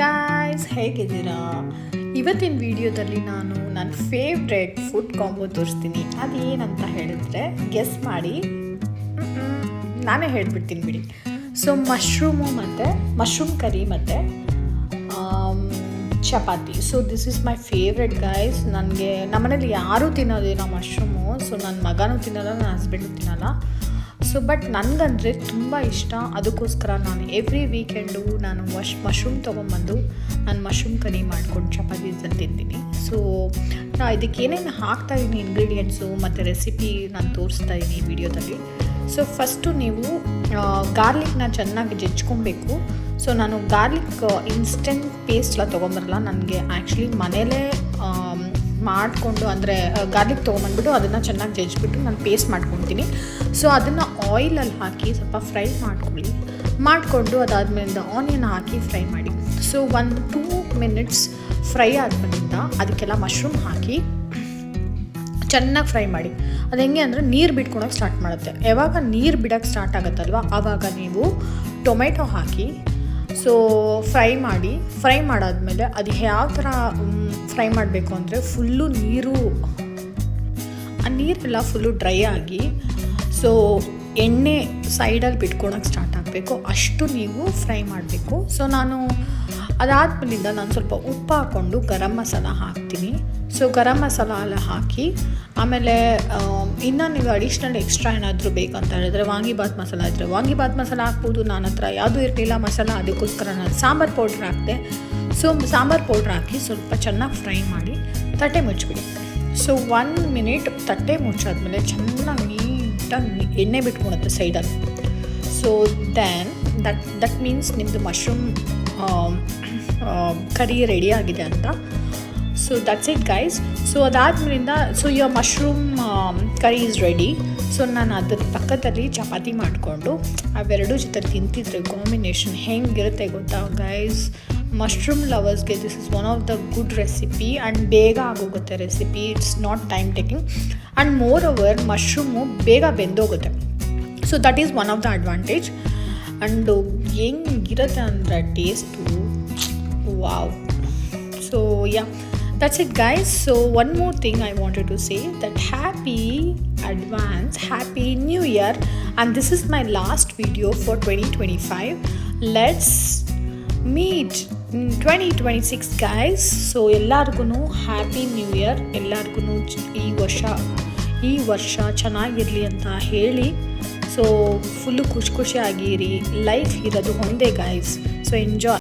Guys, ಹೇಗಿದ್ದೀರಾ? ಇವತ್ತಿನ ವಿಡಿಯೋದಲ್ಲಿ ನಾನು ನನ್ನ ಫೇವ್ರೆಟ್ ಫುಡ್ ಕಾಂಬೋ ತೋರಿಸ್ತೀನಿ. ಅದೇನಂತ ಹೇಳಿದ್ರೆ ಗೆಸ್ ಮಾಡಿ, ನಾನೇ ಹೇಳ್ಬಿಡ್ತೀನಿ ಬಿಡಿ. ಸೊ ಮಶ್ರೂಮ್ ಕರಿ ಮತ್ತು chapati. So this is my favourite guys. ನನಗೆ ನಮ್ಮನೇಲಿ ಯಾರೂ ತಿನ್ನೋದಿಲ್ಲ ಮಶ್ರೂಮು. ಸೊ ನನ್ನ ಮಗನೂ ತಿನ್ನೋಲ್ಲ, ನನ್ನ ಹಸ್ಬೆಂಡು ತಿನ್ನೋಲ್ಲ. ಸೊ ಬಟ್ ನನಗಂದರೆ ತುಂಬ ಇಷ್ಟ. ಅದಕ್ಕೋಸ್ಕರ ನಾನು ಎವ್ರಿ ವೀಕೆಂಡು ನಾನು ಮಶ್ರೂಮ್ ತೊಗೊಂಬಂದು ನಾನು ಮಶ್ರೂಮ್ ಕರಿ ಮಾಡ್ಕೊಂಡು ಚಪಾತಿ ತಿಂತೀನಿ. ಸೊ ಇದಕ್ಕೆ ಏನೇನು ಹಾಕ್ತಾಯಿದ್ದೀನಿ ಇಂಗ್ರೀಡಿಯೆಂಟ್ಸು ಮತ್ತು ರೆಸಿಪಿ ನಾನು ತೋರಿಸ್ತಾ ಇದ್ದೀನಿ ವಿಡಿಯೋದಲ್ಲಿ. ಸೊ ಫಸ್ಟು ನೀವು ಗಾರ್ಲಿಕ್ನ ಚೆನ್ನಾಗಿ ಜಜ್ಕೊಬೇಕು. ಸೊ ನಾನು ಗಾರ್ಲಿಕ್ ಇನ್ಸ್ಟೆಂಟ್ ಪೇಸ್ಟ್ ಎಲ್ಲ ತೊಗೊಂಬರಲ್ಲ. ನನಗೆ ಆ್ಯಕ್ಚುಲಿ ಮನೇಲೇ ಮಾಡಿಕೊಂಡು, ಅಂದರೆ ಗಾರ್ಲಿಕ್ ತೊಗೊಂಬಂದ್ಬಿಟ್ಟು ಅದನ್ನು ಚೆನ್ನಾಗಿ ಜಜ್ಜಿಬಿಟ್ಟು ನಾನು ಪೇಸ್ಟ್ ಮಾಡ್ಕೊತೀನಿ. ಸೊ ಅದನ್ನು ಆಯಿಲಲ್ಲಿ ಹಾಕಿ ಸ್ವಲ್ಪ ಫ್ರೈ ಮಾಡಿಕೊಂಡು ಅದಾದಮೇಲಿಂದ ಆನಿಯನ್ ಹಾಕಿ ಫ್ರೈ ಮಾಡಿ. ಸೊ 1-2 ಮಿನಿಟ್ಸ್ ಫ್ರೈ ಆದಮೇಲಿಂದ ಅದಕ್ಕೆಲ್ಲ ಮಶ್ರೂಮ್ ಹಾಕಿ ಚೆನ್ನಾಗಿ ಫ್ರೈ ಮಾಡಿ. ಅದು ಹೆಂಗೆ ಅಂದರೆ ನೀರು ಬಿಟ್ಕೊಳಕ್ಕೆ ಸ್ಟಾರ್ಟ್ ಮಾಡುತ್ತೆ. ಯಾವಾಗ ನೀರು ಬಿಡೋಕ್ಕೆ ಸ್ಟಾರ್ಟ್ ಆಗುತ್ತಲ್ವ ಆವಾಗ ನೀವು ಟೊಮೆಟೊ ಹಾಕಿ ಸೊ ಫ್ರೈ ಮಾಡಾದಮೇಲೆ ಅದು ಯಾವ ಥರ ಫ್ರೈ ಮಾಡಬೇಕು ಅಂದರೆ ಫುಲ್ಲು ಆ ನೀರೆಲ್ಲ ಫುಲ್ಲು ಡ್ರೈ ಆಗಿ ಸೊ ಎಣ್ಣೆ ಸೈಡಲ್ಲಿ ಬಿಟ್ಕೊಳಕ್ಕೆ ಸ್ಟಾರ್ಟ್ ಆಗಬೇಕು, ಅಷ್ಟು ನೀವು ಫ್ರೈ ಮಾಡಬೇಕು. ಸೊ ಅದಾದಮೇಲಿಂದ ನಾನು ಸ್ವಲ್ಪ ಉಪ್ಪು ಹಾಕ್ಕೊಂಡು ಗರಂ ಮಸಾಲ ಹಾಕ್ತೀನಿ. ಸೊ ಗರಂ ಮಸಾಲ ಎಲ್ಲ ಹಾಕಿ ಆಮೇಲೆ ಇನ್ನು ನೀವು ಅಡಿಷ್ನಲ್ ಎಕ್ಸ್ಟ್ರಾ ಏನಾದರೂ ಬೇಕಂತ ಹೇಳಿದ್ರೆ ವಾಂಗಿಬಾತ್ ಮಸಾಲ ಇದ್ದರೆ ವಾಂಗಿಬಾತ್ ಮಸಾಲ ಹಾಕ್ಬೋದು. ನನ್ನ ಹತ್ರ ಯಾವುದೂ ಇರಲಿಲ್ಲ ಮಸಾಲ, ಅದಕ್ಕೋಸ್ಕರ ನಾನು ಸಾಂಬಾರು ಪೌಡ್ರ್ ಹಾಕಿದೆ. ಸೊ ಸಾಂಬಾರು ಪೌಡ್ರ್ ಹಾಕಿ ಸ್ವಲ್ಪ ಚೆನ್ನಾಗಿ ಫ್ರೈ ಮಾಡಿ ತಟ್ಟೆ ಮುಚ್ಚಿಬಿಡಿ. ಸೊ 1 ಮಿನಿಟ್ ತಟ್ಟೆ ಮುಚ್ಚಾದ್ಮೇಲೆ ಚೆನ್ನಾಗಿ ನೀಟಾಗಿ ಎಣ್ಣೆ ಬಿಟ್ಕೊಳುತ್ತೆ ಸೈಡಲ್ಲಿ. ಸೊ ದಟ್ ಮೀನ್ಸ್ ನಿಮ್ಮದು ಮಶ್ರೂಮ್ ಕರಿ ರೆಡಿ ಆಗಿದೆ ಅಂತ. So that's it guys. So ಅದಾದಮೇಲಿಂದ your mushroom curry is ready. So ನಾನು ಅದ್ರ ಪಕ್ಕದಲ್ಲಿ ಚಪಾತಿ ಮಾಡಿಕೊಂಡು ಅವೆರಡು ಜೊತೆ ತಿಂತಿದ್ರೆ ಕಾಂಬಿನೇಷನ್ ಹೆಂಗಿರುತ್ತೆ ಗೊತ್ತಾ ಗೈಸ್. ಮಶ್ರೂಮ್ ಲವರ್ಸ್ಗೆ this is one of the good recipe and ಬೇಗ ಆಗೋಗುತ್ತೆ recipe. It's not time taking and moreover mushroom ಬೇಗ ಬೆಂದೋಗುತ್ತೆ. So that is one of the advantage. And ಹೆಂಗಿರುತ್ತೆ ಅಂದರೆ taste wow. So that's it guys. So one more thing I wanted to say, that happy new year, and this is my last video for 2025. Let's meet in 2026 guys. So ಎಲ್ಲರಿಗೂ happy new year. ಎಲ್ಲರಿಗೂ ಈ ವರ್ಷ ಚೆನ್ನಾಗಿರಲಿ ಅಂತ ಹೇಳಿ so full ಖುಷಿಯಾಗಿರಿ. Life ಇರೋದು ಒಂದೇ guys. So enjoy.